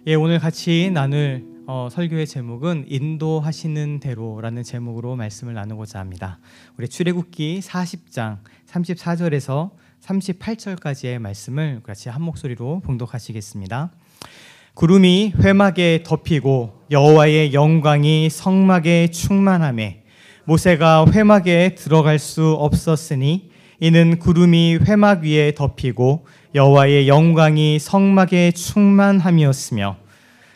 오늘 같이 나눌 설교의 제목은 인도하시는 대로라는 제목으로 말씀을 나누고자 합니다. 우리 출애굽기 40장 34절에서 38절까지의 말씀을 같이 한 목소리로 봉독하시겠습니다. 구름이 회막에 덮이고 여호와의 영광이 성막에 충만하매 모세가 회막에 들어갈 수 없었으니 이는 구름이 회막 위에 덮이고 여호와의 영광이 성막에 충만함이었으며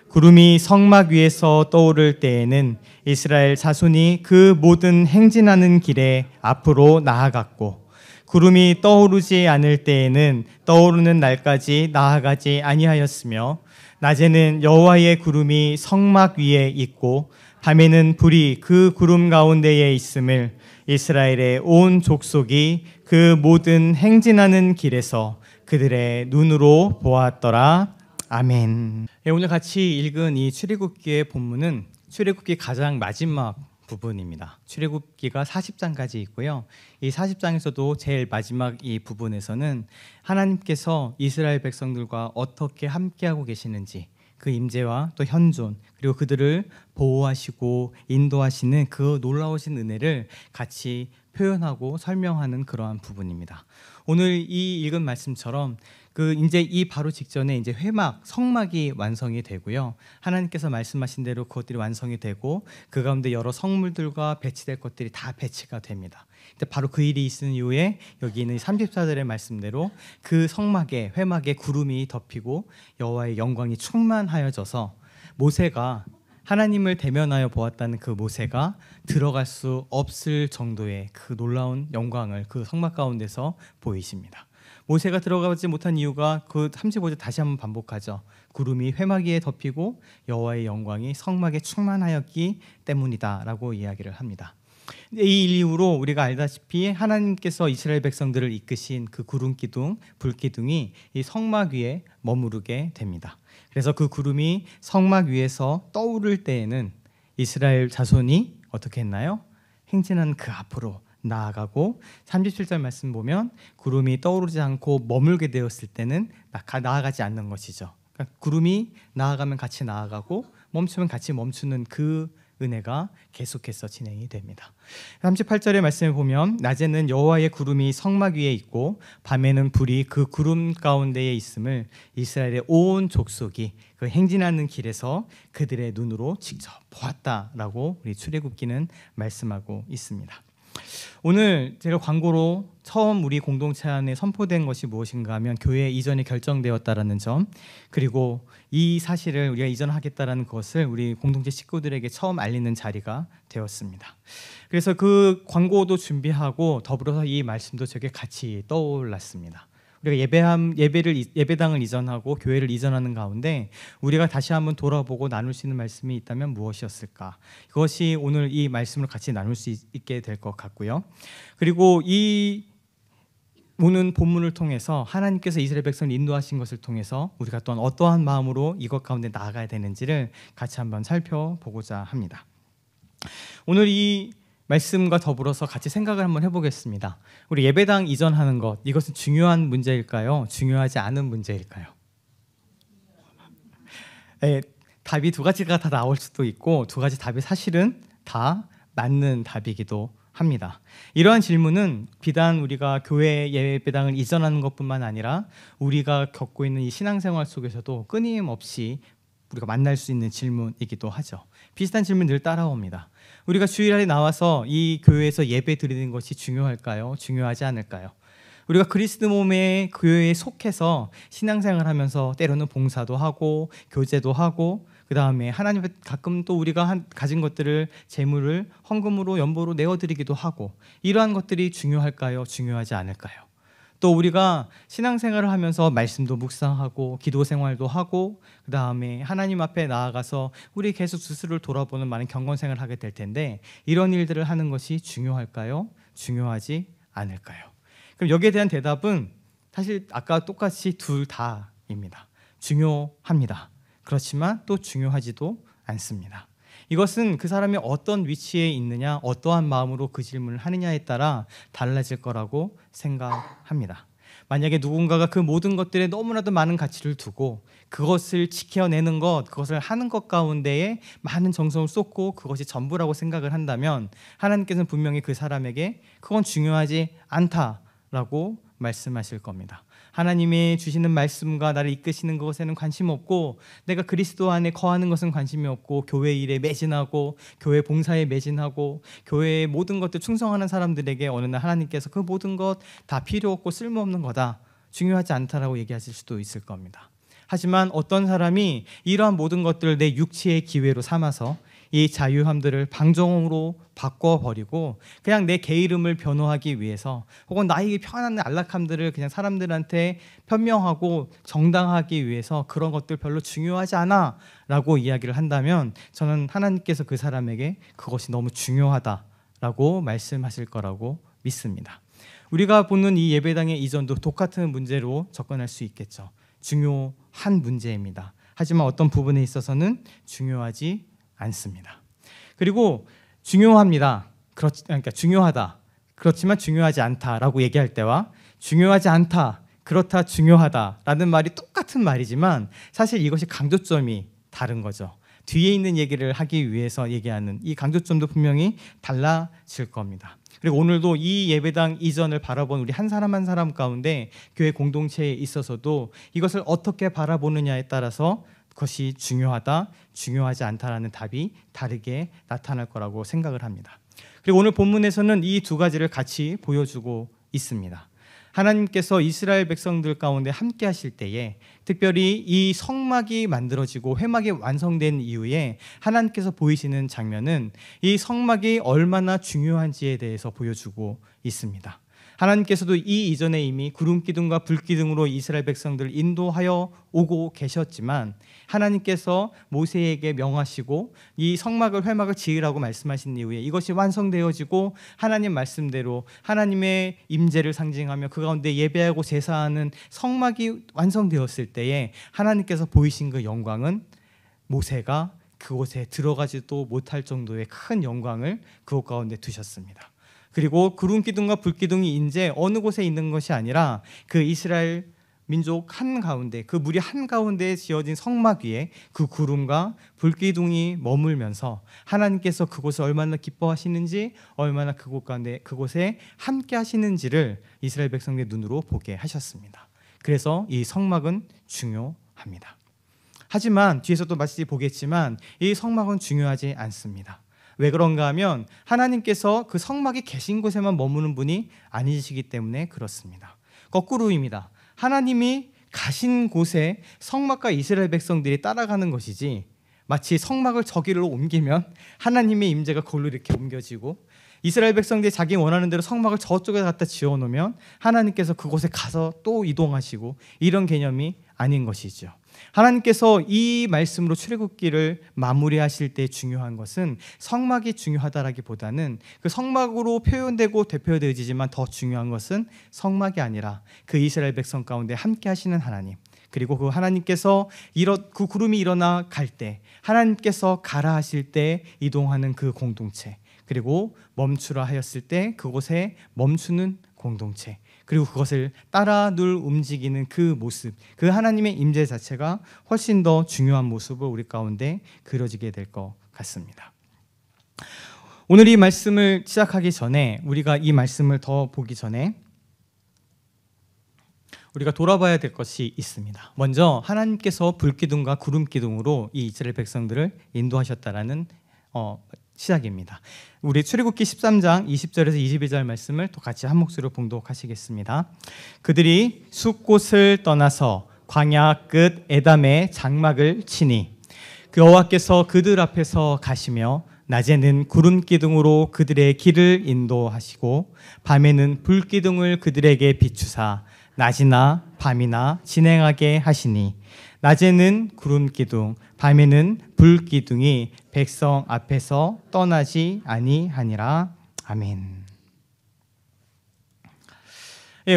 구름이 성막 위에서 떠오를 때에는 이스라엘 자손이 그 모든 행진하는 길에 앞으로 나아갔고 구름이 떠오르지 않을 때에는 떠오르는 날까지 나아가지 아니하였으며 낮에는 여호와의 구름이 성막 위에 있고 밤에는 불이 그 구름 가운데에 있음을 이스라엘의 온 족속이 그 모든 행진하는 길에서 그들의 눈으로 보았더라. 아멘. 오늘 같이 읽은 이 출애굽기의 본문은 출애굽기 가장 마지막 부분입니다. 출애굽기가 40장까지 있고요. 이 40장에서도 제일 마지막 이 부분에서는 하나님께서 이스라엘 백성들과 어떻게 함께하고 계시는지 그 임재와 또 현존 그리고 그들을 보호하시고 인도하시는 그 놀라우신 은혜를 같이 표현하고 설명하는 그러한 부분입니다. 오늘 이 읽은 말씀처럼 이제 이 바로 직전에 이제 회막, 성막이 완성이 되고요. 하나님께서 말씀하신 대로 그것들이 완성이 되고 그 가운데 여러 성물들과 배치될 것들이 다 배치가 됩니다. 근데 바로 그 일이 있은 이후에 여기 있는 34절의 말씀대로 그 성막에 회막에 구름이 덮이고 여호와의 영광이 충만하여져서 모세가 하나님을 대면하여 보았다는 그 모세가 들어갈 수 없을 정도의 그 놀라운 영광을 그 성막 가운데서 보이십니다. 모세가 들어가지 못한 이유가 그 35절 다시 한번 반복하죠. 구름이 회막 위에 덮이고 여호와의 영광이 성막에 충만하였기 때문이다라고 이야기를 합니다. 이 이후로 우리가 알다시피 하나님께서 이스라엘 백성들을 이끄신 그 구름 기둥, 불 기둥이 이 성막 위에 머무르게 됩니다. 그래서 그 구름이 성막 위에서 떠오를 때에는 이스라엘 자손이 어떻게 했나요? 행진하는 그 앞으로 나아가고 37절 말씀 보면 구름이 떠오르지 않고 머물게 되었을 때는 나아가지 않는 것이죠. 그러니까 구름이 나아가면 같이 나아가고 멈추면 같이 멈추는 그 은혜가 계속해서 진행이 됩니다. 38절의 말씀을 보면 낮에는 여호와의 구름이 성막 위에 있고 밤에는 불이 그 구름 가운데에 있음을 이스라엘의 온 족속이 그 행진하는 길에서 그들의 눈으로 직접 보았다라고 우리 출애굽기는 말씀하고 있습니다. 오늘 제가 광고로 처음 우리 공동체 안에 선포된 것이 무엇인가 하면 교회 이전이 결정되었다라는 점, 그리고 이 사실을 우리가 이전하겠다라는 것을 우리 공동체 식구들에게 처음 알리는 자리가 되었습니다. 그래서 그 광고도 준비하고 더불어서 이 말씀도 저게 같이 떠올랐습니다. 우리가 예배당을 이전하고 교회를 이전하는 가운데 우리가 다시 한번 돌아보고 나눌 수 있는 말씀이 있다면 무엇이었을까? 그것이 오늘 이 말씀을 같이 나눌 수 있게 될 것 같고요. 그리고 이 오는 본문을 통해서 하나님께서 이스라엘 백성을 인도하신 것을 통해서 우리가 또한 어떠한 마음으로 이것 가운데 나아가야 되는지를 같이 한번 살펴보고자 합니다. 오늘 이 말씀과 더불어서 같이 생각을 한번 해보겠습니다. 우리 예배당 이전하는 것, 이것은 중요한 문제일까요? 중요하지 않은 문제일까요? 답이 두 가지가 다 나올 수도 있고 두 가지 답이 사실은 다 맞는 답이기도 합니다. 이러한 질문은 비단 우리가 교회 예배당을 이전하는 것뿐만 아니라 우리가 겪고 있는 이 신앙생활 속에서도 끊임없이 우리가 만날 수 있는 질문이기도 하죠. 비슷한 질문 늘 따라옵니다. 우리가 주일에 나와서 이 교회에서 예배 드리는 것이 중요할까요? 중요하지 않을까요? 우리가 그리스도 몸의 교회에 속해서 신앙생활을 하면서 때로는 봉사도 하고 교제도 하고 그 다음에 하나님 앞에 가끔 또 우리가 가진 것들을 재물을 헌금으로 연보로 내어드리기도 하고 이러한 것들이 중요할까요? 중요하지 않을까요? 또 우리가 신앙생활을 하면서 말씀도 묵상하고 기도 생활도 하고 그 다음에 하나님 앞에 나아가서 우리 계속 스스로를 돌아보는 많은 경건생활을 하게 될 텐데 이런 일들을 하는 것이 중요할까요? 중요하지 않을까요? 그럼 여기에 대한 대답은 사실 아까 똑같이 둘 다입니다. 중요합니다. 그렇지만 또 중요하지도 않습니다. 이것은 그 사람이 어떤 위치에 있느냐, 어떠한 마음으로 그 질문을 하느냐에 따라 달라질 거라고 생각합니다. 만약에 누군가가 그 모든 것들에 너무나도 많은 가치를 두고 그것을 지켜내는 것, 그것을 하는 것 가운데에 많은 정성을 쏟고 그것이 전부라고 생각을 한다면 하나님께서는 분명히 그 사람에게 그건 중요하지 않다라고 말씀하실 겁니다. 하나님이 주시는 말씀과 나를 이끄시는 것에는 관심 없고 내가 그리스도 안에 거하는 것은 관심이 없고 교회 일에 매진하고 교회 봉사에 매진하고 교회의 모든 것들 충성하는 사람들에게 어느 날 하나님께서 그 모든 것 다 필요 없고 쓸모없는 거다, 중요하지 않다라고 얘기하실 수도 있을 겁니다. 하지만 어떤 사람이 이러한 모든 것들을 내 육체의 기회로 삼아서 이 자유함들을 방종으로 바꿔버리고 그냥 내 개 이름을 변호하기 위해서 혹은 나에게 편한 안락함들을 그냥 사람들한테 변명하고 정당하기 위해서 그런 것들 별로 중요하지 않아 라고 이야기를 한다면 저는 하나님께서 그 사람에게 그것이 너무 중요하다라고 말씀하실 거라고 믿습니다. 우리가 보는 이 예배당의 이전도 똑같은 문제로 접근할 수 있겠죠. 중요한 문제입니다. 하지만 어떤 부분에 있어서는 중요하지 않습니다. 그리고 중요합니다. 그러니까 중요하다. 그렇지만 중요하지 않다라고 얘기할 때와 중요하지 않다. 그렇다. 중요하다라는 말이 똑같은 말이지만 사실 이것이 강조점이 다른 거죠. 뒤에 있는 얘기를 하기 위해서 얘기하는 이 강조점도 분명히 달라질 겁니다. 그리고 오늘도 이 예배당 이전을 바라본 우리 한 사람 한 사람 가운데 교회 공동체에 있어서도 이것을 어떻게 바라보느냐에 따라서 그것이 중요하다, 중요하지 않다라는 답이 다르게 나타날 거라고 생각을 합니다. 그리고 오늘 본문에서는 이 두 가지를 같이 보여주고 있습니다. 하나님께서 이스라엘 백성들 가운데 함께 하실 때에 특별히 이 성막이 만들어지고 회막이 완성된 이후에 하나님께서 보이시는 장면은 이 성막이 얼마나 중요한지에 대해서 보여주고 있습니다. 하나님께서도 이 이전에 이미 구름기둥과 불기둥으로 이스라엘 백성들을 인도하여 오고 계셨지만 하나님께서 모세에게 명하시고 이 성막을 회막을 지으라고 말씀하신 이후에 이것이 완성되어지고 하나님 말씀대로 하나님의 임재를 상징하며 그 가운데 예배하고 제사하는 성막이 완성되었을 때에 하나님께서 보이신 그 영광은 모세가 그곳에 들어가지도 못할 정도의 큰 영광을 그곳 가운데 두셨습니다. 그리고 구름기둥과 불기둥이 이제 어느 곳에 있는 것이 아니라 그 이스라엘 민족 한가운데 그 무리 한가운데에 지어진 성막 위에 그 구름과 불기둥이 머물면서 하나님께서 그곳을 얼마나 기뻐하시는지 얼마나 그곳 가운데 그곳에 함께 하시는지를 이스라엘 백성의 눈으로 보게 하셨습니다. 그래서 이 성막은 중요합니다. 하지만 뒤에서도 마치 보겠지만 이 성막은 중요하지 않습니다. 왜 그런가 하면 하나님께서 그 성막이 계신 곳에만 머무는 분이 아니시기 때문에 그렇습니다. 거꾸로입니다. 하나님이 가신 곳에 성막과 이스라엘 백성들이 따라가는 것이지 마치 성막을 저기로 옮기면 하나님의 임재가 거기로 이렇게 옮겨지고 이스라엘 백성들이 자기 원하는 대로 성막을 저쪽에 갖다 지어놓으면 하나님께서 그곳에 가서 또 이동하시고 이런 개념이 아닌 것이죠. 하나님께서 이 말씀으로 출애굽기를 마무리하실 때 중요한 것은 성막이 중요하다라기보다는 그 성막으로 표현되고 대표되어지지만 더 중요한 것은 성막이 아니라 그 이스라엘 백성 가운데 함께 하시는 하나님, 그리고 그 하나님께서 그 구름이 일어나 갈 때 하나님께서 가라 하실 때 이동하는 그 공동체, 그리고 멈추라 하였을 때 그곳에 멈추는 공동체, 그리고 그것을 따라 늘 움직이는 그 모습, 그 하나님의 임재 자체가 훨씬 더 중요한 모습으로 우리 가운데 그려지게 될 것 같습니다. 오늘 이 말씀을 시작하기 전에 우리가 이 말씀을 더 보기 전에 우리가 돌아봐야 될 것이 있습니다. 먼저 하나님께서 불기둥과 구름기둥으로 이 이스라엘 백성들을 인도하셨다라는 시작입니다. 우리 출애굽기 13장 20절에서 22절 말씀을 또 같이 한 목소리로 봉독하시겠습니다. 그들이 숲곳을 떠나서 광야 끝 에담에 장막을 치니 그 여호와께서 그들 앞에서 가시며 낮에는 구름기둥으로 그들의 길을 인도하시고 밤에는 불기둥을 그들에게 비추사 낮이나 밤이나 진행하게 하시니 낮에는 구름기둥 밤에는 불기둥이 백성 앞에서 떠나지 아니하니라. 아멘.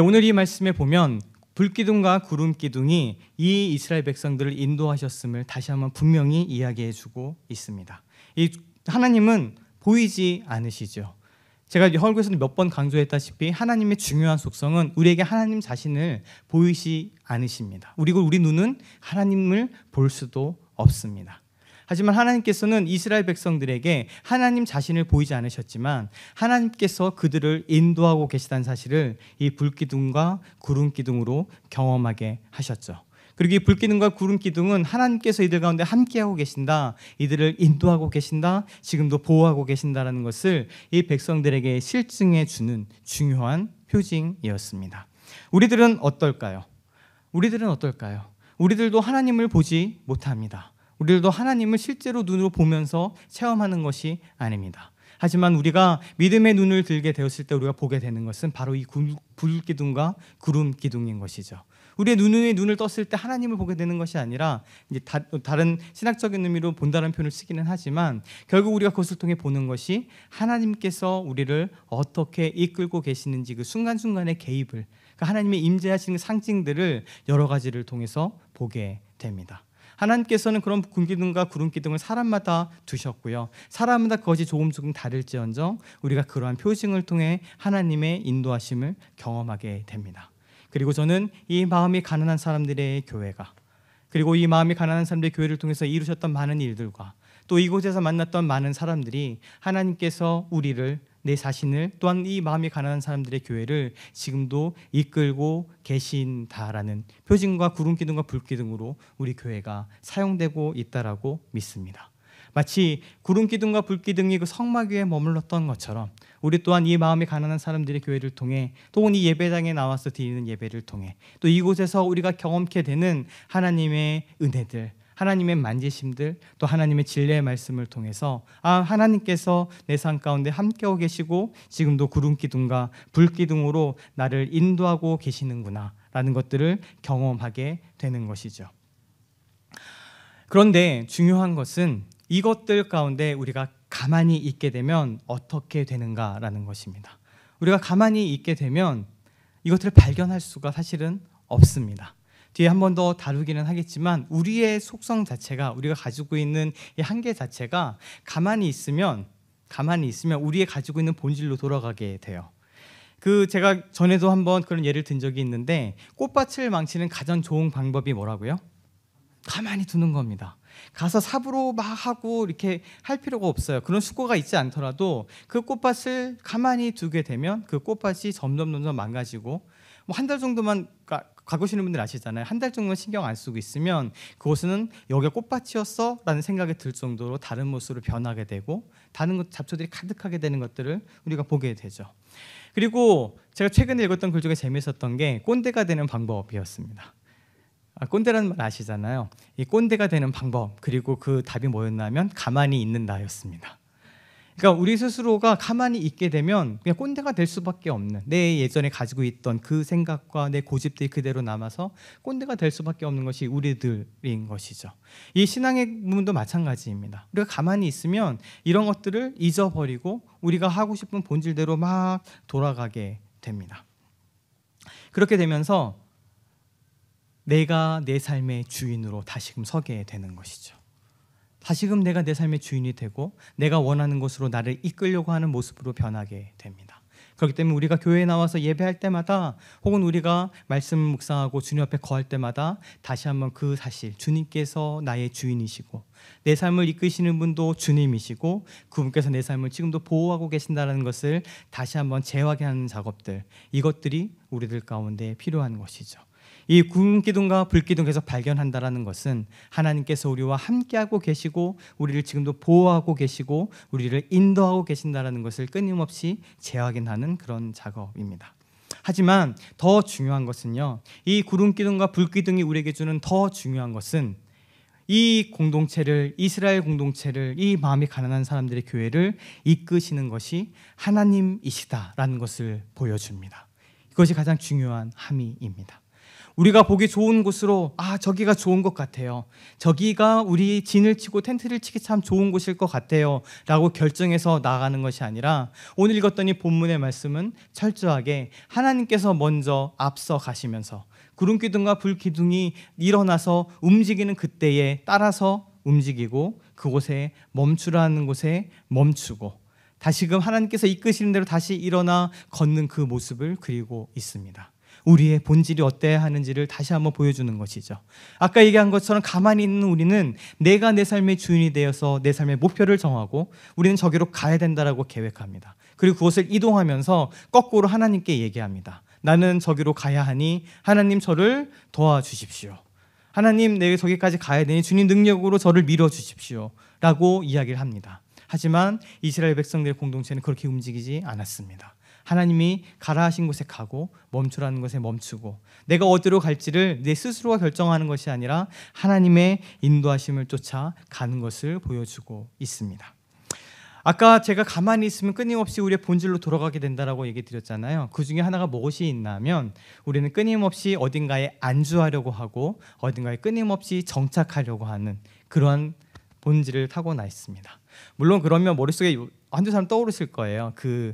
오늘 이 말씀에 보면 불기둥과 구름기둥이 이 이스라엘 백성들을 인도하셨음을 다시 한번 분명히 이야기해주고 있습니다. 이 하나님은 보이지 않으시죠. 제가 헐그에서도 몇 번 강조했다시피 하나님의 중요한 속성은 우리에게 하나님 자신을 보이시 않으십니다. 그리고 우리 눈은 하나님을 볼 수도 없습니다. 하지만 하나님께서는 이스라엘 백성들에게 하나님 자신을 보이지 않으셨지만 하나님께서 그들을 인도하고 계시다는 사실을 이 불기둥과 구름기둥으로 경험하게 하셨죠. 그리고 이 불기둥과 구름기둥은 하나님께서 이들 가운데 함께하고 계신다, 이들을 인도하고 계신다, 지금도 보호하고 계신다라는 것을 이 백성들에게 실증해 주는 중요한 표징이었습니다. 우리들은 어떨까요? 우리들도 하나님을 보지 못합니다. 우리들도 하나님을 실제로 눈으로 보면서 체험하는 것이 아닙니다. 하지만 우리가 믿음의 눈을 들게 되었을 때 우리가 보게 되는 것은 바로 이 불기둥과 구름기둥인 것이죠. 우리의 눈을 떴을 때 하나님을 보게 되는 것이 아니라 이제 다른 신학적인 의미로 본다는 표현을 쓰기는 하지만 결국 우리가 그것을 통해 보는 것이 하나님께서 우리를 어떻게 이끌고 계시는지 그 순간순간의 개입을, 그러니까 하나님의 임재하시는 상징들을 여러 가지를 통해서 보게 됩니다. 하나님께서는 그런 불기둥과 구름기둥을 사람마다 두셨고요. 사람마다 그것이 조금 다를지언정 우리가 그러한 표징을 통해 하나님의 인도하심을 경험하게 됩니다. 그리고 저는 이 마음이 가난한 사람들의 교회가, 그리고 이 마음이 가난한 사람들의 교회를 통해서 이루셨던 많은 일들과 또 이곳에서 만났던 많은 사람들이 하나님께서 우리를, 내 자신을, 또한 이 마음이 가난한 사람들의 교회를 지금도 이끌고 계신다라는 표징과 구름기둥과 불기둥으로 우리 교회가 사용되고 있다라고 믿습니다. 마치 구름기둥과 불기둥이 그 성막 위에 머물렀던 것처럼 우리 또한 이 마음이 가난한 사람들의 교회를 통해, 또는 이 예배당에 나와서 드리는 예배를 통해, 또 이곳에서 우리가 경험케 되는 하나님의 은혜들, 하나님의 만지심들, 또 하나님의 진리의 말씀을 통해서 하나님께서 내 삶 가운데 함께하고 계시고 지금도 구름기둥과 불기둥으로 나를 인도하고 계시는구나 라는 것들을 경험하게 되는 것이죠. 그런데 중요한 것은 이것들 가운데 우리가 가만히 있게 되면 어떻게 되는가라는 것입니다. 우리가 가만히 있게 되면 이것들을 발견할 수가 사실은 없습니다. 뒤에 한 번 더 다루기는 하겠지만 우리의 속성 자체가, 우리가 가지고 있는 이 한계 자체가 가만히 있으면 우리의 가지고 있는 본질로 돌아가게 돼요. 제가 전에도 한번 그런 예를 든 적이 있는데, 꽃밭을 망치는 가장 좋은 방법이 뭐라고요? 가만히 두는 겁니다. 가서 삽으로 막 하고 이렇게 할 필요가 없어요. 그런 수고가 있지 않더라도 그 꽃밭을 가만히 두게 되면 그 꽃밭이 점점 망가지고, 한 달 정도만 가보시는 분들 아시잖아요. 한 달 정도만 신경 안 쓰고 있으면 그곳은 여기가 꽃밭이었어 라는 생각이 들 정도로 다른 모습으로 변하게 되고 다른 잡초들이 가득하게 되는 것들을 우리가 보게 되죠. 그리고 제가 최근에 읽었던 글 중에 재미있었던 게 꼰대가 되는 방법이었습니다. 꼰대라는 말 아시잖아요. 이 꼰대가 되는 방법, 그리고 그 답이 뭐였냐면 가만히 있는다였습니다. 그러니까 우리 스스로가 가만히 있게 되면 그냥 꼰대가 될 수밖에 없는, 내 예전에 가지고 있던 그 생각과 내 고집들이 그대로 남아서 꼰대가 될 수밖에 없는 것이 우리들인 것이죠. 이 신앙의 부분도 마찬가지입니다. 우리가 가만히 있으면 이런 것들을 잊어버리고 우리가 하고 싶은 본질대로 막 돌아가게 됩니다. 그렇게 되면서 내가 내 삶의 주인으로 다시금 서게 되는 것이죠. 다시금 내가 내 삶의 주인이 되고 내가 원하는 곳으로 나를 이끌려고 하는 모습으로 변하게 됩니다. 그렇기 때문에 우리가 교회에 나와서 예배할 때마다, 혹은 우리가 말씀 묵상하고 주님 앞에 거할 때마다 다시 한번 그 사실, 주님께서 나의 주인이시고 내 삶을 이끄시는 분도 주님이시고 그분께서 내 삶을 지금도 보호하고 계신다는 것을 다시 한번 재확인하는 작업들, 이것들이 우리들 가운데 필요한 것이죠. 이 구름기둥과 불기둥에서 발견한다라는 것은 하나님께서 우리와 함께하고 계시고 우리를 지금도 보호하고 계시고 우리를 인도하고 계신다라는 것을 끊임없이 재확인하는 그런 작업입니다. 하지만 더 중요한 것은요, 이 구름기둥과 불기둥이 우리에게 주는 더 중요한 것은 이 공동체를, 이스라엘 공동체를, 이 마음이 가난한 사람들의 교회를 이끄시는 것이 하나님이시다라는 것을 보여줍니다. 이것이 가장 중요한 함의입니다. 우리가 보기 좋은 곳으로, 저기가 좋은 것 같아요, 저기가 우리 진을 치고 텐트를 치기 참 좋은 곳일 것 같아요 라고 결정해서 나아가는 것이 아니라, 오늘 읽었던 이 본문의 말씀은 철저하게 하나님께서 먼저 앞서 가시면서 구름기둥과 불기둥이 일어나서 움직이는 그때에 따라서 움직이고, 그곳에 멈추라는 곳에 멈추고, 다시금 하나님께서 이끄시는 대로 다시 일어나 걷는 그 모습을 그리고 있습니다. 우리의 본질이 어때야 하는지를 다시 한번 보여주는 것이죠. 아까 얘기한 것처럼 가만히 있는 우리는 내가 내 삶의 주인이 되어서 내 삶의 목표를 정하고 우리는 저기로 가야 된다라고 계획합니다. 그리고 그것을 이동하면서 거꾸로 하나님께 얘기합니다. 나는 저기로 가야 하니 하나님 저를 도와주십시오. 하나님 내가 저기까지 가야 되니 주님 능력으로 저를 밀어주십시오 라고 이야기를 합니다. 하지만 이스라엘 백성들의 공동체는 그렇게 움직이지 않았습니다. 하나님이 가라 하신 곳에 가고 멈추라는 것에 멈추고 내가 어디로 갈지를 내 스스로가 결정하는 것이 아니라 하나님의 인도하심을 쫓아 가는 것을 보여주고 있습니다. 아까 제가 가만히 있으면 끊임없이 우리의 본질로 돌아가게 된다라고 얘기 드렸잖아요. 그 중에 하나가 무엇이 있냐면 우리는 끊임없이 어딘가에 안주하려고 하고 어딘가에 끊임없이 정착하려고 하는 그러한 본질을 타고나 있습니다. 물론 그러면 머릿속에 한두 사람 떠오르실 거예요. 그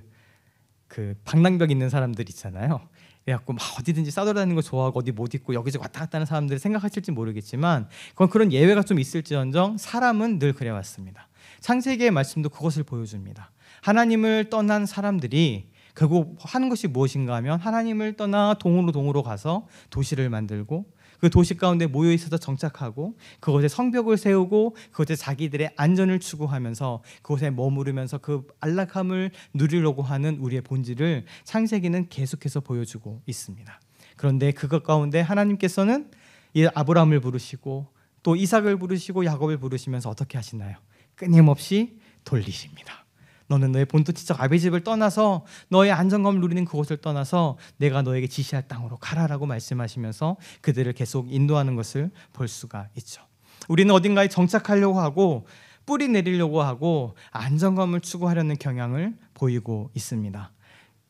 방랑벽 있는 사람들 있잖아요. 그래갖고 막 어디든지 싸돌아다니는 거 좋아하고 어디 못 있고 여기저기 왔다 갔다 하는 사람들을 생각하실지 모르겠지만 그런 예외가 좀 있을지언정 사람은 늘 그래왔습니다. 창세기의 말씀도 그것을 보여줍니다. 하나님을 떠난 사람들이 결국 하는 것이 무엇인가 하면 하나님을 떠나 동으로 가서 도시를 만들고 그 도시 가운데 모여 있어서 정착하고 그곳에 성벽을 세우고 그곳에 자기들의 안전을 추구하면서 그곳에 머무르면서 그 안락함을 누리려고 하는 우리의 본질을 창세기는 계속해서 보여주고 있습니다. 그런데 그것 가운데 하나님께서는 이 아브라함을 부르시고 또 이삭을 부르시고 야곱을 부르시면서 어떻게 하시나요? 끊임없이 돌리십니다. 너는 너의 본토지적 아비 집을 떠나서 너의 안정감을 누리는 그곳을 떠나서 내가 너에게 지시할 땅으로 가라라고 말씀하시면서 그들을 계속 인도하는 것을 볼 수가 있죠. 우리는 어딘가에 정착하려고 하고 뿌리 내리려고 하고 안정감을 추구하려는 경향을 보이고 있습니다.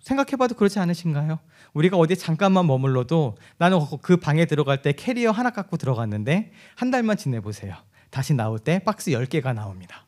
생각해봐도 그렇지 않으신가요? 우리가 어디 잠깐만 머물러도 나는 그 방에 들어갈 때 캐리어 하나 갖고 들어갔는데 한 달만 지내보세요. 다시 나올 때 박스 10개가 나옵니다.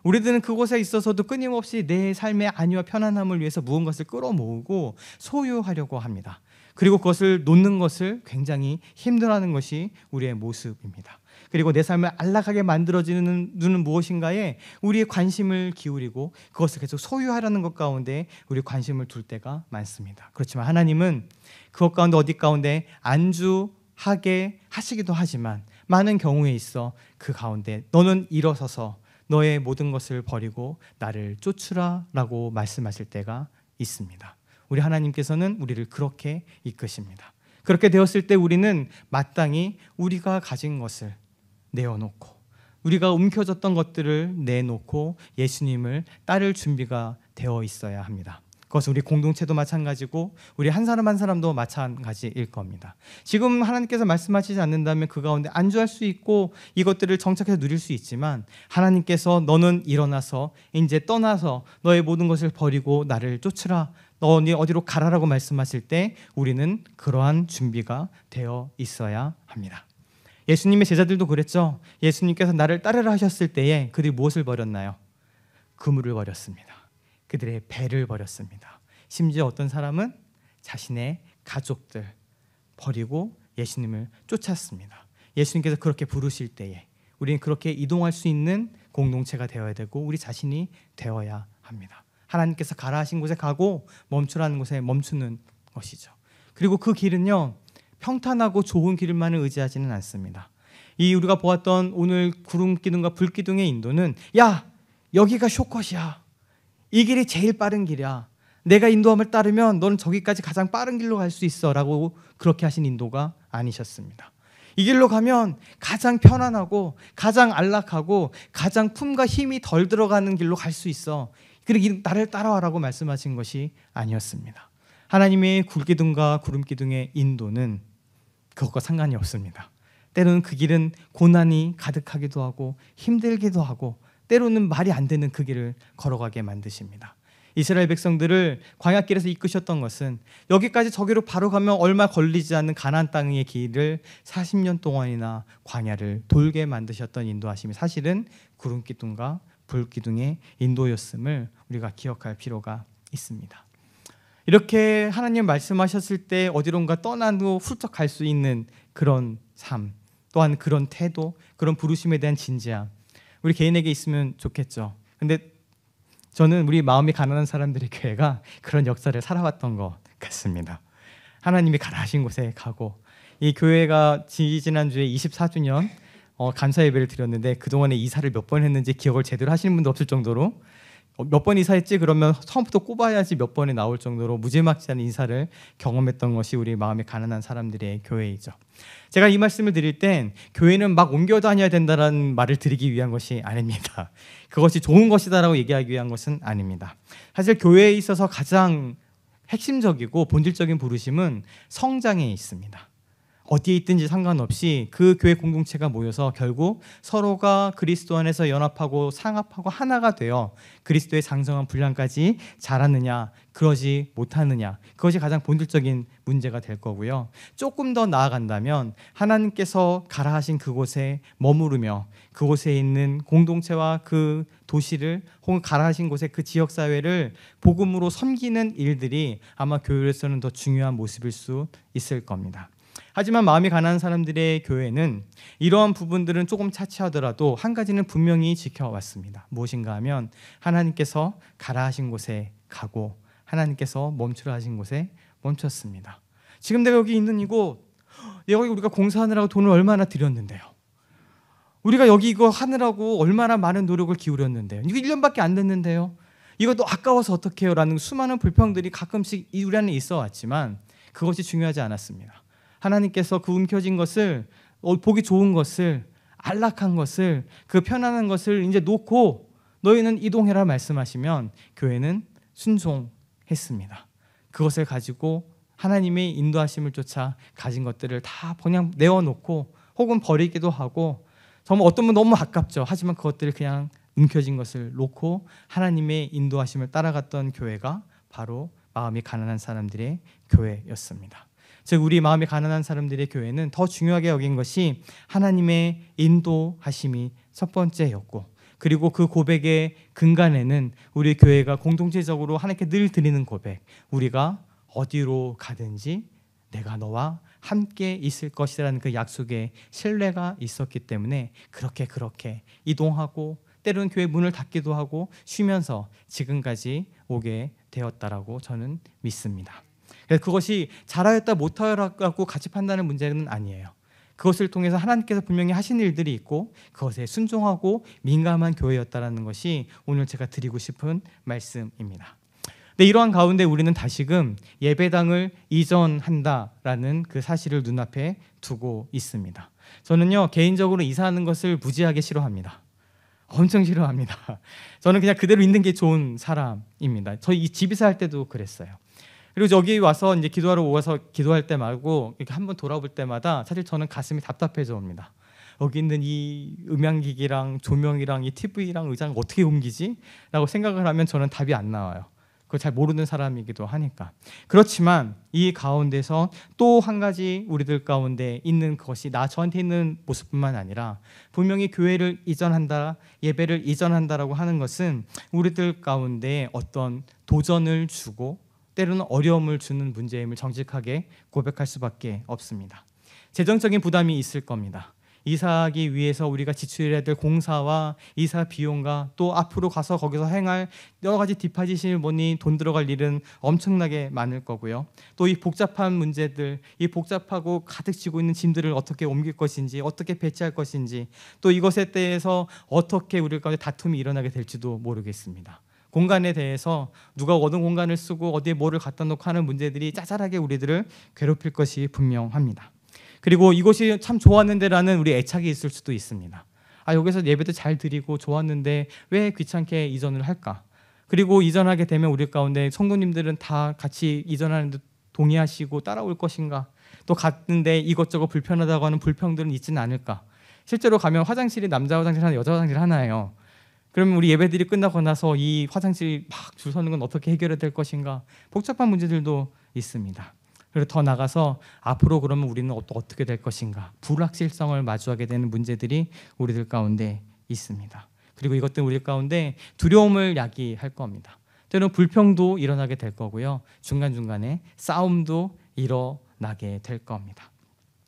우리들은 그곳에 있어서도 끊임없이 내 삶의 안위와 편안함을 위해서 무언가를 끌어모으고 소유하려고 합니다. 그리고 그것을 놓는 것을 굉장히 힘들어하는 것이 우리의 모습입니다. 그리고 내 삶을 안락하게 만들어주는 무엇인가에 우리의 관심을 기울이고 그것을 계속 소유하려는 것 가운데 우리 관심을 둘 때가 많습니다. 그렇지만 하나님은 그것 가운데 어디 가운데 안주하게 하시기도 하지만 많은 경우에 있어 그 가운데 너는 일어서서 너의 모든 것을 버리고 나를 쫓으라 라고 말씀하실 때가 있습니다. 우리 하나님께서는 우리를 그렇게 이끄십니다. 그렇게 되었을 때 우리는 마땅히 우리가 가진 것을 내어놓고 우리가 움켜졌던 것들을 내놓고 예수님을 따를 준비가 되어 있어야 합니다. 그것은 우리 공동체도 마찬가지고 우리 한 사람 한 사람도 마찬가지일 겁니다. 지금 하나님께서 말씀하시지 않는다면 그 가운데 안주할 수 있고 이것들을 정착해서 누릴 수 있지만 하나님께서 너는 일어나서 이제 떠나서 너의 모든 것을 버리고 나를 쫓으라 너니 어디로 가라라고 말씀하실 때 우리는 그러한 준비가 되어 있어야 합니다. 예수님의 제자들도 그랬죠. 예수님께서 나를 따르라 하셨을 때에 그들이 무엇을 버렸나요? 그물을 버렸습니다. 그들의 배를 버렸습니다. 심지어 어떤 사람은 자신의 가족들 버리고 예수님을 쫓았습니다. 예수님께서 그렇게 부르실 때에 우리는 그렇게 이동할 수 있는 공동체가 되어야 되고 우리 자신이 되어야 합니다. 하나님께서 가라 하신 곳에 가고 멈추라는 곳에 멈추는 것이죠. 그리고 그 길은요 평탄하고 좋은 길만을 의지하지는 않습니다. 이 우리가 보았던 오늘 구름 기둥과 불 기둥의 인도는 야 여기가 숏컷이야. 이 길이 제일 빠른 길이야. 내가 인도함을 따르면 너는 저기까지 가장 빠른 길로 갈 수 있어 라고 그렇게 하신 인도가 아니셨습니다. 이 길로 가면 가장 편안하고 가장 안락하고 가장 품과 힘이 덜 들어가는 길로 갈 수 있어. 그리고 나를 따라와라고 말씀하신 것이 아니었습니다. 하나님의 굴기둥과 구름기둥의 인도는 그것과 상관이 없습니다. 때로는 그 길은 고난이 가득하기도 하고 힘들기도 하고 때로는 말이 안 되는 그 길을 걸어가게 만드십니다. 이스라엘 백성들을 광야길에서 이끄셨던 것은 여기까지 저기로 바로 가면 얼마 걸리지 않는 가나안 땅의 길을 40년 동안이나 광야를 돌게 만드셨던 인도하심이 사실은 구름기둥과 불기둥의 인도였음을 우리가 기억할 필요가 있습니다. 이렇게 하나님 말씀하셨을 때 어디론가 떠난 후 훌쩍 갈 수 있는 그런 삶 또한 그런 태도, 그런 부르심에 대한 진지함 우리 개인에게 있으면 좋겠죠. 근데 저는 우리 마음이 가난한 사람들의 교회가 그런 역사를 살아왔던 것 같습니다. 하나님이 가라 하신 곳에 가고, 이 교회가 지지난주에 24주년 감사 예배를 드렸는데 그동안에 이사를 몇 번 했는지 기억을 제대로 하시는 분도 없을 정도로, 몇 번 이사했지 그러면 처음부터 꼽아야지 몇 번이 나올 정도로 무지막지한 인사를 경험했던 것이 우리 마음이 가난한 사람들의 교회이죠. 제가 이 말씀을 드릴 땐 교회는 막 옮겨 다녀야 된다는 말을 드리기 위한 것이 아닙니다. 그것이 좋은 것이다라고 얘기하기 위한 것은 아닙니다. 사실 교회에 있어서 가장 핵심적이고 본질적인 부르심은 성장에 있습니다. 어디에 있든지 상관없이 그 교회 공동체가 모여서 결국 서로가 그리스도 안에서 연합하고 상합하고 하나가 되어 그리스도의 장성한 분량까지 자라느냐 그러지 못하느냐, 그것이 가장 본질적인 문제가 될 거고요. 조금 더 나아간다면 하나님께서 가라 하신 그곳에 머무르며 그곳에 있는 공동체와 그 도시를 혹은 가라 하신 곳의 그 지역사회를 복음으로 섬기는 일들이 아마 교회에서는 더 중요한 모습일 수 있을 겁니다. 하지만 마음이 가난한 사람들의 교회는 이러한 부분들은 조금 차치하더라도 한 가지는 분명히 지켜왔습니다. 무엇인가 하면 하나님께서 가라 하신 곳에 가고 하나님께서 멈추라 하신 곳에 멈췄습니다. 지금 내가 여기 있는 이곳, 여기 우리가 공사하느라고 돈을 얼마나 들였는데요. 우리가 여기 이거 하느라고 얼마나 많은 노력을 기울였는데요. 이거 1년밖에 안 됐는데요. 이것도 아까워서 어떡해요? 라는 수많은 불평들이 가끔씩 우리 안에 있어 왔지만 그것이 중요하지 않았습니다. 하나님께서 그 움켜진 것을, 보기 좋은 것을, 안락한 것을, 그 편안한 것을 이제 놓고 너희는 이동해라 말씀하시면 교회는 순종했습니다. 그것을 가지고 하나님의 인도하심을 쫓아 가진 것들을 다 그냥 내어놓고 혹은 버리기도 하고, 정말 어떤 분 너무 아깝죠. 하지만 그것들을 그냥 움켜진 것을 놓고 하나님의 인도하심을 따라갔던 교회가 바로 마음이 가난한 사람들의 교회였습니다. 즉 우리 마음이 가난한 사람들의 교회는 더 중요하게 여긴 것이 하나님의 인도하심이 첫 번째였고, 그리고 그 고백의 근간에는 우리 교회가 공동체적으로 하나님께 늘 드리는 고백, 우리가 어디로 가든지 내가 너와 함께 있을 것이라는 그 약속의 신뢰가 있었기 때문에 그렇게 이동하고 때로는 교회 문을 닫기도 하고 쉬면서 지금까지 오게 되었다라고 저는 믿습니다. 그것이 잘하였다 못하였다고 같이 판단하는 문제는 아니에요. 그것을 통해서 하나님께서 분명히 하신 일들이 있고 그것에 순종하고 민감한 교회였다는 것이 오늘 제가 드리고 싶은 말씀입니다. 근데 이러한 가운데 우리는 다시금 예배당을 이전한다라는 그 사실을 눈앞에 두고 있습니다. 저는요 개인적으로 이사하는 것을 무지하게 싫어합니다. 엄청 싫어합니다. 저는 그냥 그대로 있는 게 좋은 사람입니다. 저희 집 이사할 때도 그랬어요. 그리고 여기 와서 이제 기도하러 오서 기도할 때 말고 이렇게 한번 돌아볼 때마다 사실 저는 가슴이 답답해져 옵니다. 여기 있는 이 음향기기랑 조명이랑 이 TV랑 의자를 어떻게 옮기지? 라고 생각을 하면 저는 답이 안 나와요. 그걸 잘 모르는 사람이기도 하니까. 그렇지만 이 가운데서 또 한 가지 우리들 가운데 있는 것이 저한테 있는 모습뿐만 아니라 분명히 교회를 이전한다, 예배를 이전한다라고 하는 것은 우리들 가운데 어떤 도전을 주고 때로는 어려움을 주는 문제임을 정직하게 고백할 수밖에 없습니다. 재정적인 부담이 있을 겁니다. 이사하기 위해서 우리가 지출해야 될 공사와 이사 비용과 또 앞으로 가서 거기서 행할 여러 가지 디파짓이 뭐니 돈 들어갈 일은 엄청나게 많을 거고요. 또 이 복잡한 문제들, 이 복잡하고 가득 지고 있는 짐들을 어떻게 옮길 것인지, 어떻게 배치할 것인지, 또 이것에 대해서 어떻게 우리 가운데 다툼이 일어나게 될지도 모르겠습니다. 공간에 대해서 누가 어느 공간을 쓰고 어디에 뭐를 갖다 놓고 하는 문제들이 짜잘하게 우리들을 괴롭힐 것이 분명합니다. 그리고 이곳이 참 좋았는데라는 우리 애착이 있을 수도 있습니다. 여기서 예배도 잘 드리고 좋았는데 왜 귀찮게 이전을 할까? 그리고 이전하게 되면 우리 가운데 성도님들은 다 같이 이전하는 데 동의하시고 따라올 것인가? 또 갔는데 이것저것 불편하다고 하는 불평들은 있지는 않을까? 실제로 가면 화장실이 남자 화장실 하나, 여자 화장실 하나예요. 그러면 우리 예배들이 끝나고 나서 이 화장실이 막 줄 서는 건 어떻게 해결해야 될 것인가? 복잡한 문제들도 있습니다. 그리고 더 나가서 앞으로 그러면 우리는 어떻게 될 것인가? 불확실성을 마주하게 되는 문제들이 우리들 가운데 있습니다. 그리고 이것들 우리 가운데 두려움을 야기할 겁니다. 때로는 불평도 일어나게 될 거고요. 중간중간에 싸움도 일어나게 될 겁니다.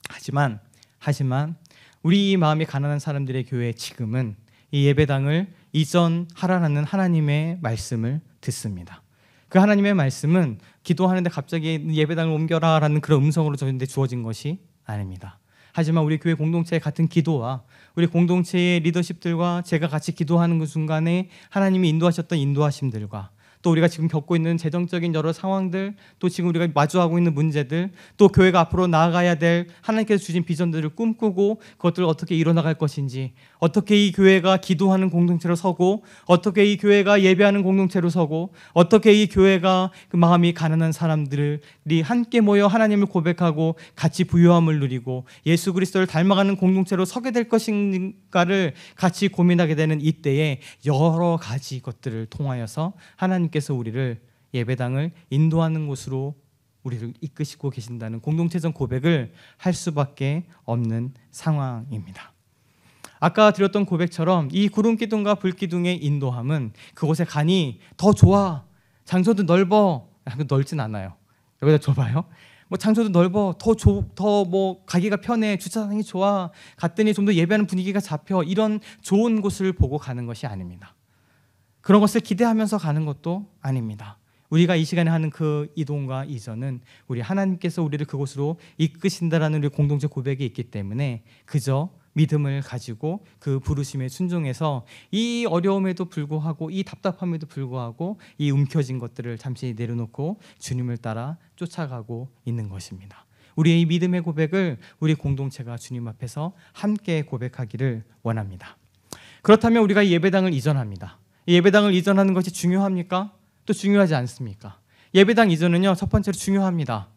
하지만 우리 마음이 가난한 사람들의 교회 지금은 이 예배당을 이전하라는 하나님의 말씀을 듣습니다. 그 하나님의 말씀은 기도하는데 갑자기 예배당을 옮겨라 라는 그런 음성으로 저희한테 주어진 것이 아닙니다. 하지만 우리 교회 공동체의 같은 기도와 우리 공동체의 리더십들과 제가 같이 기도하는 그 순간에 하나님이 인도하셨던 인도하심들과 또 우리가 지금 겪고 있는 재정적인 여러 상황들, 또 지금 우리가 마주하고 있는 문제들, 또 교회가 앞으로 나아가야 될 하나님께서 주신 비전들을 꿈꾸고 그것들을 어떻게 이뤄나갈 것인지, 어떻게 이 교회가 기도하는 공동체로 서고, 어떻게 이 교회가 예배하는 공동체로 서고, 어떻게 이 교회가 그 마음이 가난한 사람들이 함께 모여 하나님을 고백하고 같이 부유함을 누리고 예수 그리스도를 닮아가는 공동체로 서게 될 것인가를 같이 고민하게 되는 이때에 여러 가지 것들을 통하여서 하나님께서 우리를 예배당을 인도하는 곳으로 우리를 이끄시고 계신다는 공동체적 고백을 할 수밖에 없는 상황입니다. 아까 드렸던 고백처럼 이 구름기둥과 불기둥의 인도함은 그곳에 가니 더 좋아, 장소도 넓어, 넓진 않아요. 여기다 좁아요? 뭐 장소도 넓어, 더 뭐 가기가 편해, 주차장이 좋아, 갔더니 좀 더 예배하는 분위기가 잡혀, 이런 좋은 곳을 보고 가는 것이 아닙니다. 그런 것을 기대하면서 가는 것도 아닙니다. 우리가 이 시간에 하는 그 이동과 이전은 우리 하나님께서 우리를 그곳으로 이끄신다라는 우리 공동체 고백이 있기 때문에 그저 믿음을 가지고 그 부르심에 순종해서 이 어려움에도 불구하고 이 답답함에도 불구하고 이 움켜진 것들을 잠시 내려놓고 주님을 따라 쫓아가고 있는 것입니다. 우리의 이 믿음의 고백을 우리 공동체가 주님 앞에서 함께 고백하기를 원합니다. 그렇다면 우리가 이 예배당을 이전합니다. 이 예배당을 이전하는 것이 중요합니까? 또 중요하지 않습니까? 예배당 이전은요, 첫 번째로 중요합니다.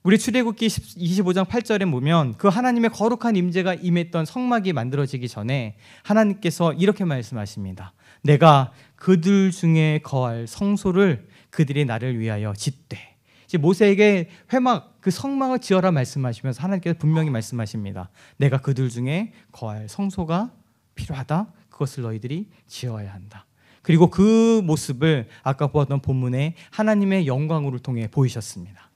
우리 출애굽기 25장 8절에 보면 그 하나님의 거룩한 임재가 임했던 성막이 만들어지기 전에 하나님께서 이렇게 말씀하십니다. 내가 그들 중에 거할 성소를 그들이 나를 위하여 짓되. 모세에게 회막, 그 성막을 지어라 말씀하시면서 하나님께서 분명히 말씀하십니다. 내가 그들 중에 거할 성소가 필요하다. 그것을 너희들이 지어야 한다. 그리고 그 모습을 아까 보았던 본문에 하나님의 영광을 통해 보이셨습니다.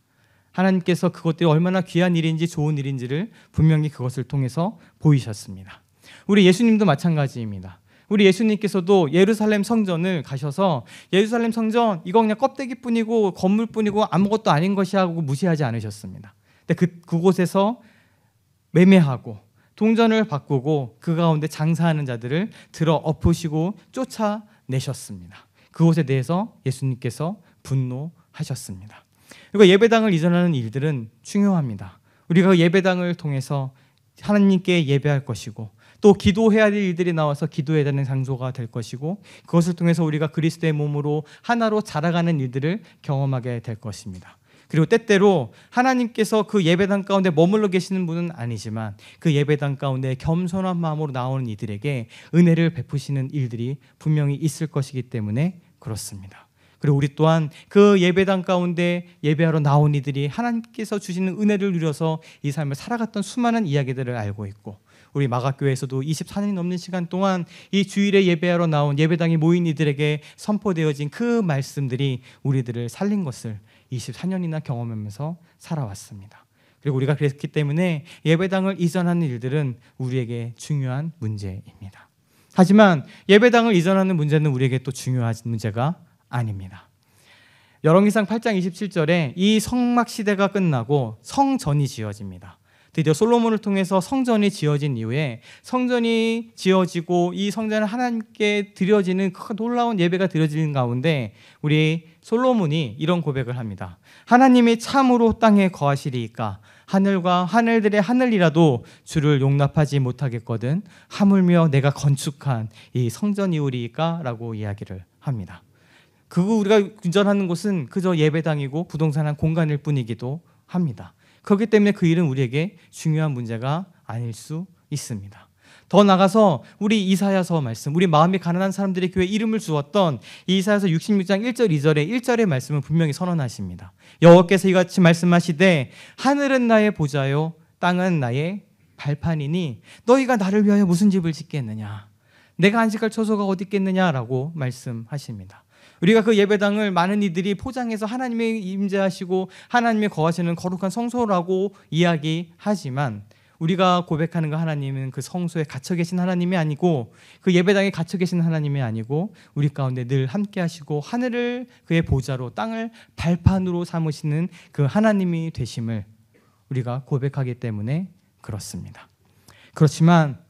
하나님께서 그것들이 얼마나 귀한 일인지 좋은 일인지를 분명히 그것을 통해서 보이셨습니다. 우리 예수님도 마찬가지입니다. 우리 예수님께서도 예루살렘 성전을 가셔서 예루살렘 성전 이거 그냥 껍데기뿐이고 건물뿐이고 아무것도 아닌 것이 하고 무시하지 않으셨습니다. 근데 그곳에서 매매하고 동전을 바꾸고 그 가운데 장사하는 자들을 들어 엎으시고 쫓아내셨습니다. 그것에 대해서 예수님께서 분노하셨습니다. 그리고 예배당을 이전하는 일들은 중요합니다. 우리가 예배당을 통해서 하나님께 예배할 것이고 또 기도해야 될 일들이 나와서 기도해야 되는 장소가 될 것이고 그것을 통해서 우리가 그리스도의 몸으로 하나로 자라가는 일들을 경험하게 될 것입니다. 그리고 때때로 하나님께서 그 예배당 가운데 머물러 계시는 분은 아니지만 그 예배당 가운데 겸손한 마음으로 나오는 이들에게 은혜를 베푸시는 일들이 분명히 있을 것이기 때문에 그렇습니다. 그리고 우리 또한 그 예배당 가운데 예배하러 나온 이들이 하나님께서 주시는 은혜를 누려서 이 삶을 살아갔던 수많은 이야기들을 알고 있고 우리 마가교회에서도 24년이 넘는 시간 동안 이 주일에 예배하러 나온 예배당에 모인 이들에게 선포되어진 그 말씀들이 우리들을 살린 것을 24년이나 경험하면서 살아왔습니다. 그리고 우리가 그랬기 때문에 예배당을 이전하는 일들은 우리에게 중요한 문제입니다. 하지만 예배당을 이전하는 문제는 우리에게 또 중요한 문제가 아닙니다. 열왕기상 8장 27절에 이 성막 시대가 끝나고 성전이 지어집니다. 드디어 솔로몬을 통해서 성전이 지어진 이후에 성전이 지어지고 이 성전을 하나님께 드려지는 그 놀라운 예배가 드려지는 가운데 우리 솔로몬이 이런 고백을 합니다. 하나님이 참으로 땅에 거하시리이까 하늘과 하늘들의 하늘이라도 주를 용납하지 못하겠거든 하물며 내가 건축한 이 성전이오리이까 라고 이야기를 합니다. 그거 우리가 운전하는 곳은 그저 예배당이고 부동산 한 공간일 뿐이기도 합니다. 그렇기 때문에 그 일은 우리에게 중요한 문제가 아닐 수 있습니다. 더 나가서 우리 이사야서 말씀, 우리 마음이 가난한 사람들의 교회 이름을 주었던 이사야서 66장 1절 2절의 1절의 말씀을 분명히 선언하십니다. 여호와께서 이같이 말씀하시되 하늘은 나의 보좌요 땅은 나의 발판이니 너희가 나를 위하여 무슨 집을 짓겠느냐 내가 안식할 처소가 어디 있겠느냐라고 말씀하십니다. 우리가 그 예배당을 많은 이들이 포장해서 하나님의 임재하시고 하나님의 거하시는 거룩한 성소라고 이야기하지만 우리가 고백하는 그 하나님은 그 성소에 갇혀 계신 하나님이 아니고 그 예배당에 갇혀 계신 하나님이 아니고 우리 가운데 늘 함께 하시고 하늘을 그의 보좌로 땅을 발판으로 삼으시는 그 하나님이 되심을 우리가 고백하기 때문에 그렇습니다. 그렇지만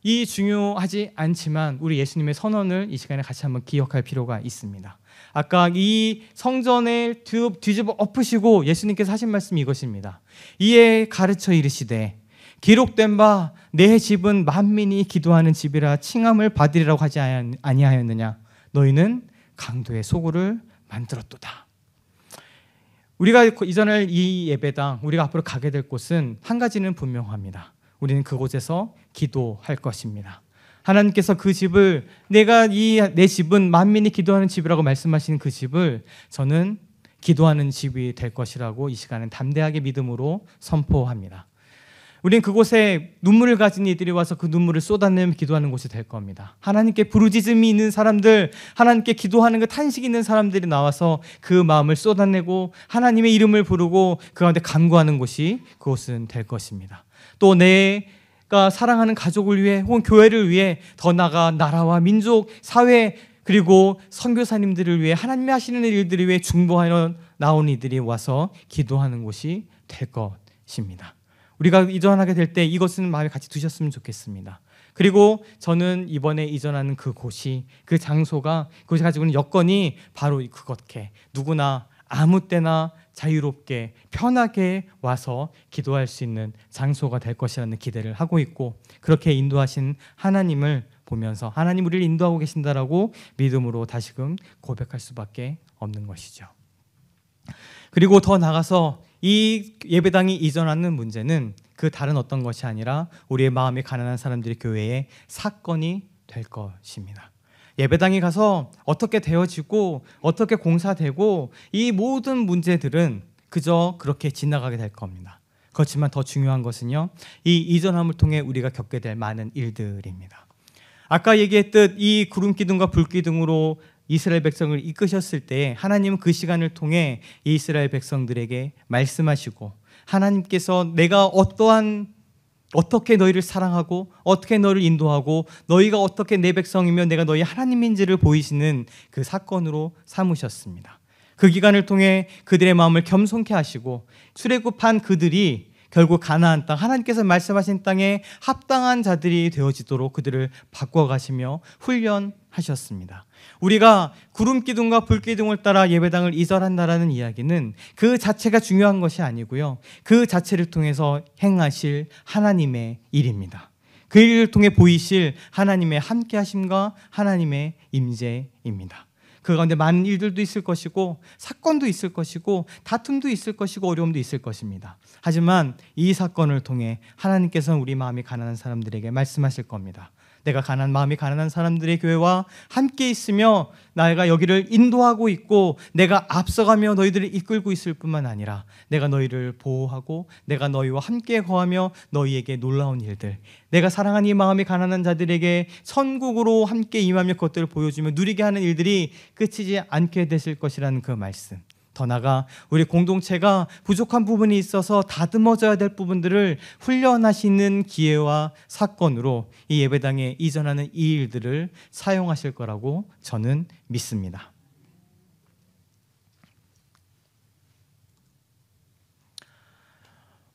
이 중요하지 않지만 우리 예수님의 선언을 이 시간에 같이 한번 기억할 필요가 있습니다. 아까 이 성전을 뒤집어 엎으시고 예수님께서 하신 말씀이 이것입니다. 이에 가르쳐 이르시되 기록된 바 내 집은 만민이 기도하는 집이라 칭함을 받으리라고 하지 아니하였느냐. 너희는 강도의 소굴을 만들었도다. 우리가 이전할 이 예배당, 우리가 앞으로 가게 될 곳은 한 가지는 분명합니다. 우리는 그곳에서 기도할 것입니다. 하나님께서 그 집을 내 집은 만민이 기도하는 집이라고 말씀하시는 그 집을 저는 기도하는 집이 될 것이라고 이 시간은 담대하게 믿음으로 선포합니다. 우리는 그곳에 눈물을 가진 이들이 와서 그 눈물을 쏟아내며 기도하는 곳이 될 겁니다. 하나님께 부르짖음이 있는 사람들, 하나님께 기도하는 그 탄식이 있는 사람들이 나와서 그 마음을 쏟아내고 하나님의 이름을 부르고 그 가운데 간구하는 곳이 그곳은 될 것입니다. 또 내가 사랑하는 가족을 위해 혹은 교회를 위해 더 나아가 나라와 민족, 사회 그리고 선교사님들을 위해 하나님이 하시는 일들을 위해 중보하여 나온 이들이 와서 기도하는 곳이 될 것입니다. 우리가 이전하게 될 때 이것은 마음에 같이 두셨으면 좋겠습니다. 그리고 저는 이번에 이전하는 그곳이 그 장소가 그것이 가지고 있는 여건이 바로 그것게 누구나 아무 때나 자유롭게 편하게 와서 기도할 수 있는 장소가 될 것이라는 기대를 하고 있고 그렇게 인도하신 하나님을 보면서 하나님 우리를 인도하고 계신다라고 믿음으로 다시금 고백할 수밖에 없는 것이죠. 그리고 더 나아가서 이 예배당이 이전하는 문제는 그 다른 어떤 것이 아니라 우리의 마음이 가난한 사람들의 교회의 사건이 될 것입니다. 예배당에 가서 어떻게 되어지고 어떻게 공사되고 이 모든 문제들은 그저 그렇게 지나가게 될 겁니다. 그렇지만 더 중요한 것은요, 이 이전함을 통해 우리가 겪게 될 많은 일들입니다. 아까 얘기했듯 이 구름 기둥과 불 기둥으로 이스라엘 백성을 이끄셨을 때 하나님은 그 시간을 통해 이스라엘 백성들에게 말씀하시고 하나님께서 내가 어떻게 너희를 사랑하고 어떻게 너를 인도하고 너희가 어떻게 내 백성이며 내가 너희 하나님인지를 보이시는 그 사건으로 삼으셨습니다. 그 기간을 통해 그들의 마음을 겸손케 하시고 출애굽한 그들이 결국 가나안 땅, 하나님께서 말씀하신 땅에 합당한 자들이 되어지도록 그들을 바꿔가시며 훈련하셨습니다. 우리가 구름 기둥과 불 기둥을 따라 예배당을 이전한다라는 이야기는 그 자체가 중요한 것이 아니고요, 그 자체를 통해서 행하실 하나님의 일입니다. 그 일을 통해 보이실 하나님의 함께하심과 하나님의 임재입니다. 그 가운데 많은 일들도 있을 것이고 사건도 있을 것이고 다툼도 있을 것이고 어려움도 있을 것입니다. 하지만 이 사건을 통해 하나님께서는 우리 마음이 가난한 사람들에게 말씀하실 겁니다. 내가 마음이 가난한 사람들의 교회와 함께 있으며 내가 여기를 인도하고 있고 내가 앞서가며 너희들을 이끌고 있을 뿐만 아니라 내가 너희를 보호하고 내가 너희와 함께 거하며 너희에게 놀라운 일들, 내가 사랑하는 이 마음이 가난한 자들에게 천국으로 함께 임하며 그것들을 보여주며 누리게 하는 일들이 끝이지 않게 되실 것이라는 그 말씀. 더 나아가 우리 공동체가 부족한 부분이 있어서 다듬어져야 될 부분들을 훈련하시는 기회와 사건으로 이 예배당에 이전하는 이 일들을 사용하실 거라고 저는 믿습니다.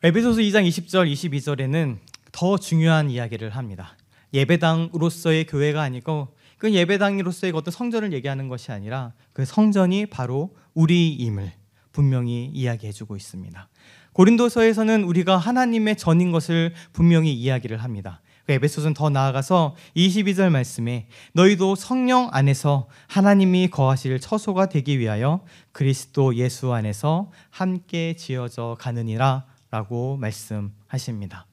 에베소서 2장 20절 22절에는 더 중요한 이야기를 합니다. 예배당으로서의 교회가 아니고 그 예배당으로서의 어떤 성전을 얘기하는 것이 아니라 그 성전이 바로 우리임을 분명히 이야기해주고 있습니다. 고린도서에서는 우리가 하나님의 전인 것을 분명히 이야기를 합니다. 에베소서는 더 나아가서 22절 말씀에 너희도 성령 안에서 하나님이 거하실 처소가 되기 위하여 그리스도 예수 안에서 함께 지어져 가느니라 라고 말씀하십니다.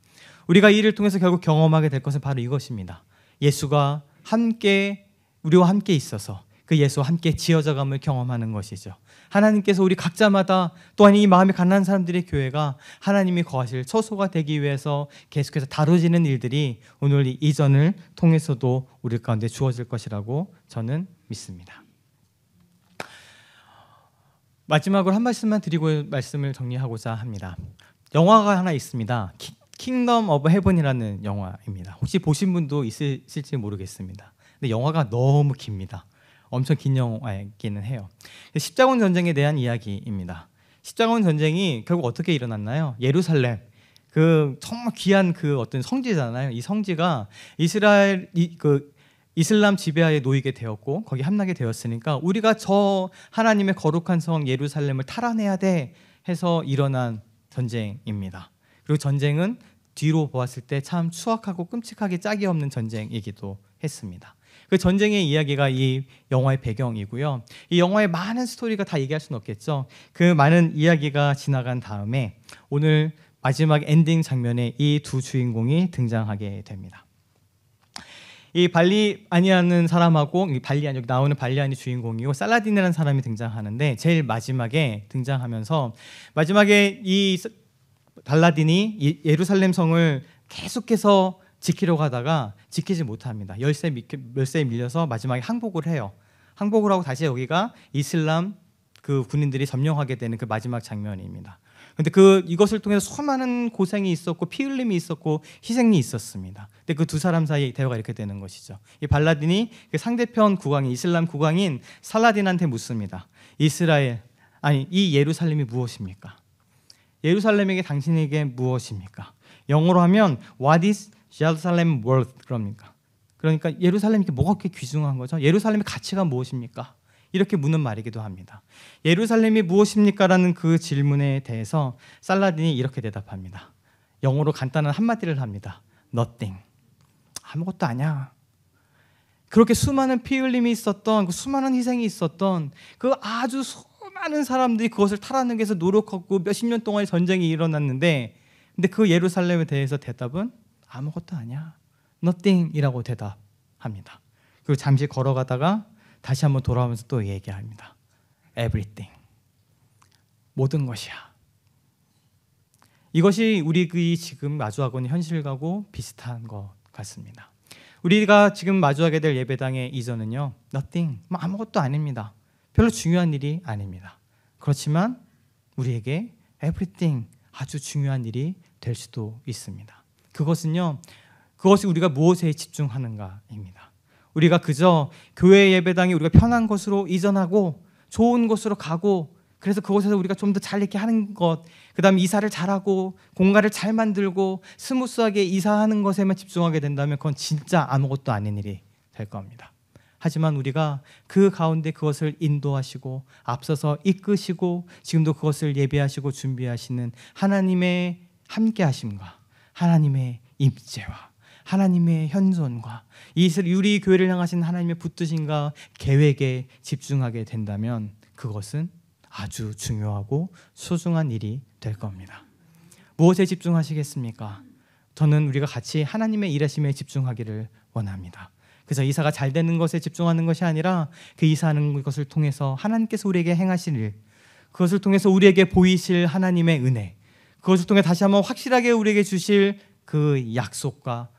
우리가 이 일을 통해서 결국 경험하게 될 것은 바로 이것입니다. 예수가 우리와 함께 있어서 그 예수와 함께 지어져감을 경험하는 것이죠. 하나님께서 우리 각자마다 또한 이 마음이 가난한 사람들의 교회가 하나님이 거하실 처소가 되기 위해서 계속해서 다뤄지는 일들이 오늘 이 이전을 통해서도 우리 가운데 주어질 것이라고 저는 믿습니다. 마지막으로 한 말씀만 드리고 말씀을 정리하고자 합니다. 영화가 하나 있습니다. 킹덤 오브 헤븐이라는 영화입니다. 혹시 보신 분도 있으실지 모르겠습니다. 근데 영화가 너무 깁니다. 엄청 긴 영화이기는 해요. 십자군 전쟁에 대한 이야기입니다. 십자군 전쟁이 결국 어떻게 일어났나요? 예루살렘, 그 정말 귀한 그 어떤 성지잖아요. 이 성지가 이슬람 지배하에 놓이게 되었고 거기 함락이 되었으니까 우리가 저 하나님의 거룩한 성 예루살렘을 탈환해야 돼 해서 일어난 전쟁입니다. 그리고 전쟁은 뒤로 보았을 때 참 추악하고 끔찍하게 짝이 없는 전쟁이기도 했습니다. 그 전쟁의 이야기가 이 영화의 배경이고요. 이 영화의 많은 스토리가 다 얘기할 수는 없겠죠. 그 많은 이야기가 지나간 다음에 오늘 마지막 엔딩 장면에 이 두 주인공이 등장하게 됩니다. 이 발리안이라는 사람하고 여기 나오는 발리안이 주인공이고 살라딘이라는 사람이 등장하는데 제일 마지막에 등장하면서 마지막에 이 발라딘이 예루살렘 성을 계속해서 지키려고 하다가 지키지 못합니다. 열쇠에 밀려서 마지막에 항복을 해요. 항복을 하고 다시 여기가 이슬람 그 군인들이 점령하게 되는 그 마지막 장면입니다. 근데 이것을 통해서 수많은 고생이 있었고 피 흘림이 있었고 희생이 있었습니다. 근데 그 두 사람 사이 대화가 이렇게 되는 것이죠. 이 발라딘이 그 상대편 국왕인 이슬람 국왕인 살라딘한테 묻습니다. 이 예루살렘이 무엇입니까? 예루살렘에게 당신에게 무엇입니까? 영어로 하면 What is Jerusalem worth? 그러니까 예루살렘이 뭐가 그렇게 귀중한 거죠? 예루살렘의 가치가 무엇입니까? 이렇게 묻는 말이기도 합니다. 예루살렘이 무엇입니까? 라는 그 질문에 대해서 살라딘이 이렇게 대답합니다. 영어로 간단한 한마디를 합니다. Nothing. 아무것도 아니야. 그렇게 수많은 피 흘림이 있었던, 그 수많은 희생이 있었던 그 아주 수많은 사람들이 그것을 탈환하기 위해서 노력하고 몇십 년 동안의 전쟁이 일어났는데 근데 그 예루살렘에 대해서 대답은 아무것도 아니야. Nothing이라고 대답합니다. 그리고 잠시 걸어가다가 다시 한번 돌아오면서 또 얘기합니다. Everything. 모든 것이야. 이것이 우리 지금 마주하고 있는 현실과고 비슷한 것 같습니다. 우리가 지금 마주하게 될 예배당의 이전은요. Nothing. 아무것도 아닙니다. 별로 중요한 일이 아닙니다. 그렇지만 우리에게 everything. 아주 중요한 일이 될 수도 있습니다. 그것이 우리가 무엇에 집중하는가입니다. 우리가 그저 교회 예배당이 우리가 편한 곳으로 이전하고 좋은 곳으로 가고 그래서 그곳에서 우리가 좀 더 잘 이렇게 하는 것, 그 다음에 이사를 잘하고 공간을 잘 만들고 스무스하게 이사하는 것에만 집중하게 된다면 그건 진짜 아무것도 아닌 일이 될 겁니다. 하지만 우리가 그 가운데 그것을 인도하시고 앞서서 이끄시고 지금도 그것을 예배하시고 준비하시는 하나님의 함께하심과 하나님의 임재와 하나님의 현존과 우리 교회를 향하신 하나님의 붙드심과 계획에 집중하게 된다면 그것은 아주 중요하고 소중한 일이 될 겁니다. 무엇에 집중하시겠습니까? 저는 우리가 같이 하나님의 일하심에 집중하기를 원합니다. 그래서 이사가 잘 되는 것에 집중하는 것이 아니라 그 이사하는 것을 통해서 하나님께서 우리에게 행하실 일, 그것을 통해서 우리에게 보이실 하나님의 은혜, 그것을 통해 다시 한번 확실하게 우리에게 주실 그 약속과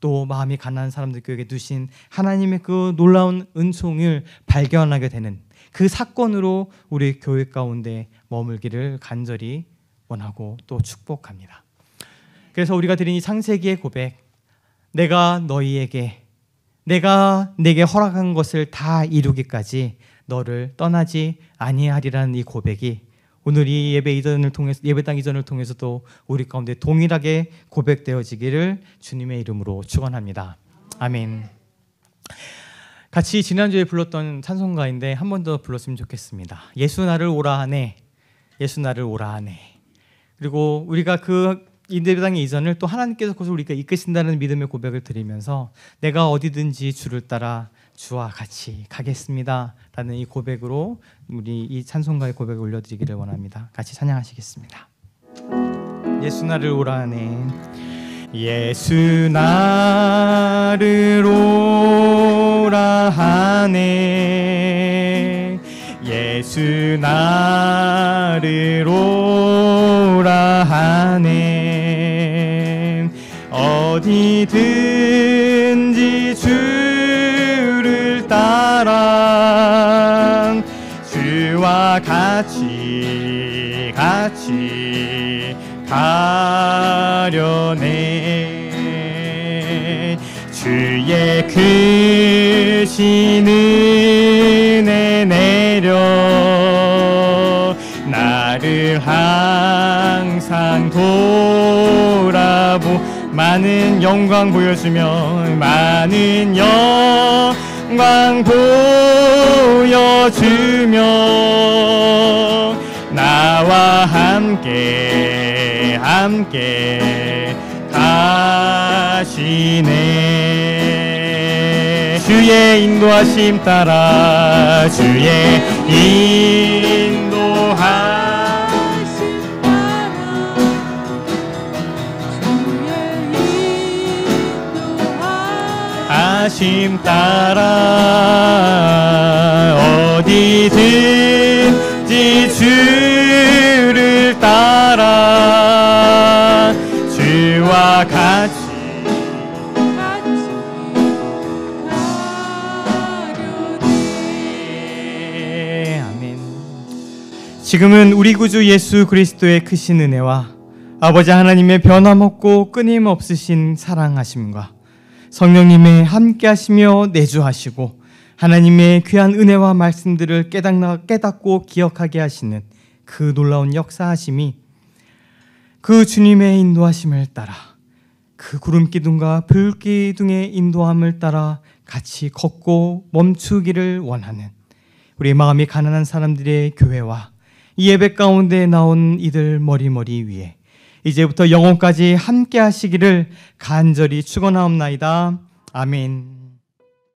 또 마음이 가난한 사람들에게 두신 하나님의 그 놀라운 은총을 발견하게 되는 그 사건으로 우리 교회 가운데 머물기를 간절히 원하고 또 축복합니다. 그래서 우리가 드린 이 창세기의 고백, 내가 내게 허락한 것을 다 이루기까지 너를 떠나지 아니하리라는 이 고백이 오늘 이 예배당 이전을 통해서도 우리 가운데 동일하게 고백되어지기를 주님의 이름으로 축원합니다. 아멘. 같이 지난주에 불렀던 찬송가인데 한 번 더 불렀으면 좋겠습니다. 예수 나를 오라 하네, 예수 나를 오라 하네. 그리고 우리가 이 예배당의 이전을 또 하나님께서 그것을 우리가 이끄신다는 믿음의 고백을 드리면서 내가 어디든지 주를 따라 주와 같이 가겠습니다 라는 이 고백으로 우리 이 찬송가의 고백을 올려드리기를 원합니다. 같이 찬양하시겠습니다. 예수 나를 오라 하네, 예수 나를 오라 하네, 예수 나를 오라 하네, 어디든지 주를 따라 주와 같이 가리라. 하려네. 주의 크신 은혜 내려 나를 항상 돌아보 많은 영광 보여주며 많은 영광 보여주며 나와 함께 가시네. 주의 인도하심 따라 주의 인도하심 따라 어디든지 주를 따라 주와 같이 가려네. 아멘. 지금은 우리 구주 예수 그리스도의 크신 은혜와 아버지 하나님의 변함없고 끊임없으신 사랑하심과 성령님의 함께하시며 내주하시고 하나님의 귀한 은혜와 말씀들을 깨닫고 기억하게 하시는 그 놀라운 역사하심이 그 주님의 인도하심을 따라 그 구름기둥과 불기둥의 인도함을 따라 같이 걷고 멈추기를 원하는 우리 마음이 가난한 사람들의 교회와 이 예배 가운데 나온 이들 머리머리 위에 이제부터 영원까지 함께 하시기를 간절히 축원하옵나이다. 아멘.